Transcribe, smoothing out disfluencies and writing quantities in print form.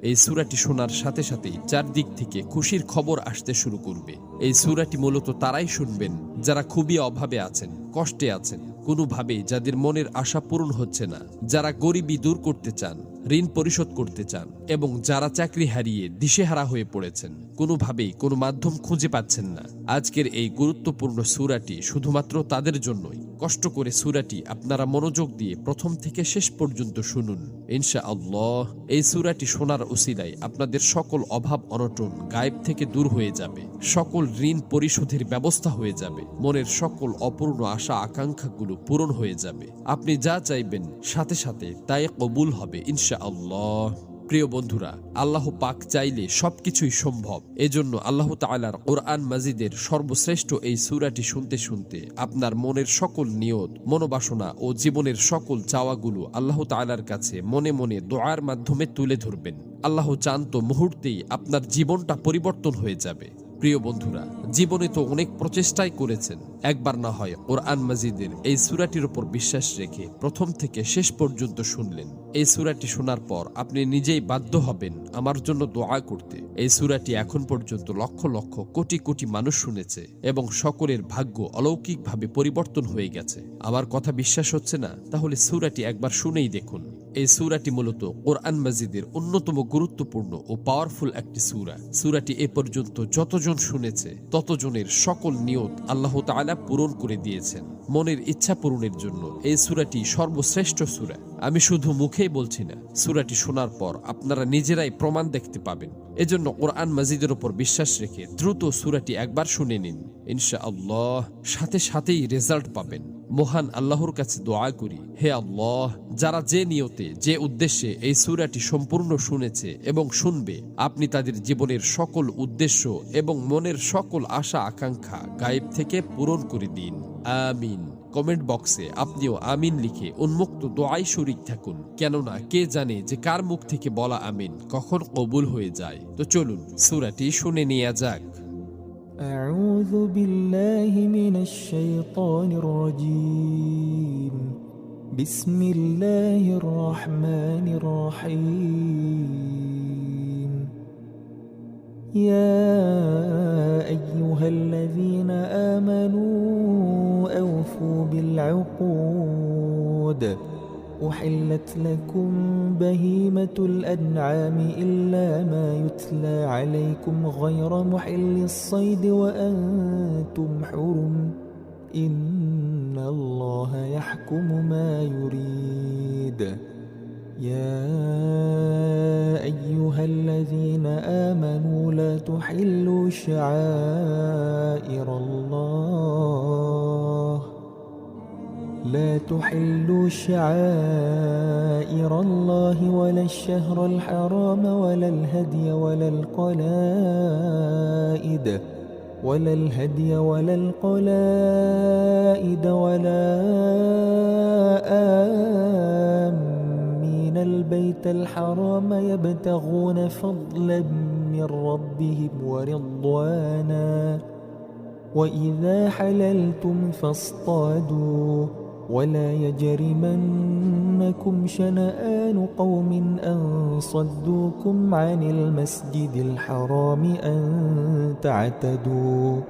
এই সূরাটি শোনার সাথে সাথেই চারদিক থেকে খুশির খবর আসতে শুরু করবে। এই সূরাটি মূলত তারাই শুনবেন যারা খুবই অভাবে আছেন, কষ্টে আছেন, কোনোভাবেই যাদের মনের আশা পূরণ হচ্ছে না, যারা গরিবি দূর করতে চান, ঋণ পরিশোধ করতে চান, এবং যারা চাকরি হারিয়ে দিশেহারা হয়ে পড়েছেন, কোনোভাবেই কোনো মাধ্যম খুঁজে পাচ্ছেন না। আজকের এই গুরুত্বপূর্ণ সূরাটি শুধুমাত্র তাদের জন্যই। কষ্ট করে সূরাটি আপনারা মনোযোগ দিয়ে প্রথম থেকে শেষ পর্যন্ত শুনুন। ইনশাআল্লাহ এই সূরাটি শোনার উসিলায় আপনাদের সকল অভাব অনটন গায়েব থেকে দূর হয়ে যাবে, সকল ঋণ পরিশোধের ব্যবস্থা হয়ে যাবে, মনের সকল অপূর্ণ আশা আকাঙ্ক্ষাগুলো পূরণ হয়ে যাবে। আপনি যা চাইবেন সাথে সাথে তাই কবুল হবে ইনশাআল্লাহ। প্রিয় বন্ধুরা, আল্লাহ পাক চাইলে সবকিছুই সম্ভব। এজন্য আল্লাহ তাআলার কোরআন মাজিদের সর্বশ্রেষ্ঠ এই সূরাটি শুনতে শুনতে আপনার মনের সকল নিয়ত, মনোবাসনা ও জীবনের সকল চাওয়াগুলো আল্লাহ তাআলার কাছে মনে মনে দোয়ার মাধ্যমে তুলে ধরবেন। আল্লাহ চান তো মুহূর্তেই আপনার জীবনটা পরিবর্তন হয়ে যাবে। প্রিয় বন্ধুরা, জীবনে তো অনেক প্রচেষ্টাই করেছেন, একবার না হয় কোরআন মাজিদের এই সূরাটির উপর বিশ্বাস রেখে প্রথম থেকে শেষ পর্যন্ত শুনলেন। এই সূরাটি শোনার পর আপনি নিজেই বাধ্য হবেন আমার জন্য দোয়া করতে। এই সূরাটি এখন পর্যন্ত লক্ষ লক্ষ কোটি কোটি মানুষ শুনেছে এবং সকলের ভাগ্য অলৌকিকভাবে পরিবর্তন হয়ে গেছে। আমার কথা বিশ্বাস হচ্ছে না? তাহলে সূরাটি একবার শুনেই দেখুন। এই সূরাটি মূলত কোরআন মাজিদের অন্যতম গুরুত্বপূর্ণ ও পাওয়ারফুল একটি সূরা। সূরাটি এ পর্যন্ত যতজন শুনেছে ততজনের সকল নিয়ত আল্লাহ তাআলা পূরণ করে দিয়েছেন। মনের ইচ্ছা পূরণের জন্য এই সূরাটি সর্বশ্রেষ্ঠ সূরা। আমি শুধু মুখেই বলছি না, সূরাটি শোনার পর আপনারা নিজেরাই প্রমাণ দেখতে পাবেন। এজন্য কোরআন মাজিদের উপর বিশ্বাস রেখে দ্রুত সূরাটি একবার শুনে নিন। ইনশাআল্লাহ সাথে সাথেই রেজাল্ট পাবেন। মহান আল্লাহর কাছে দোয়া করি, হে আল্লাহ, যারা যে নিয়তে যে উদ্দেশ্যে এই সূরাটি সম্পূর্ণ শুনেছে এবং শুনবে, আপনি তাদের জীবনের সকল উদ্দেশ্য এবং মনের সকল আশা আকাঙ্ক্ষা গায়েব থেকে পূরণ করে দিন। আমিন। কমেন্ট বক্সে আপনিও আমিন লিখে উন্মুক্ত দোয়ায় শরীক থাকুন, কেননা কে জানে যে কার মুখ থেকে বলা আমিন কখন কবুল হয়ে যায়। তো চলুন সূরাটি শুনে নেওয়া যাক। أعوذ بالله من الشيطان الرجيم بسم الله الرحمن الرحيم يا أيها الذين آمنوا أوفوا بالعقود أحلت لكم بهيمة الأنعام إلا ما يتلى عليكم غير محل الصيد وأنتم حرم إن الله يحكم ما يريد يا أيها الذين آمنوا لا تحلوا شعائر الله ولا الشهر الحرام ولا الهدي ولا القلائد ولا آمين البيت الحرام يبتغون فضلا من ربهم ورضوانا وإذا حللتم فاصطادوا ولا يجرمنكم شنآن قوم أن صدوكم عن المسجد الحرام أن تعتدوا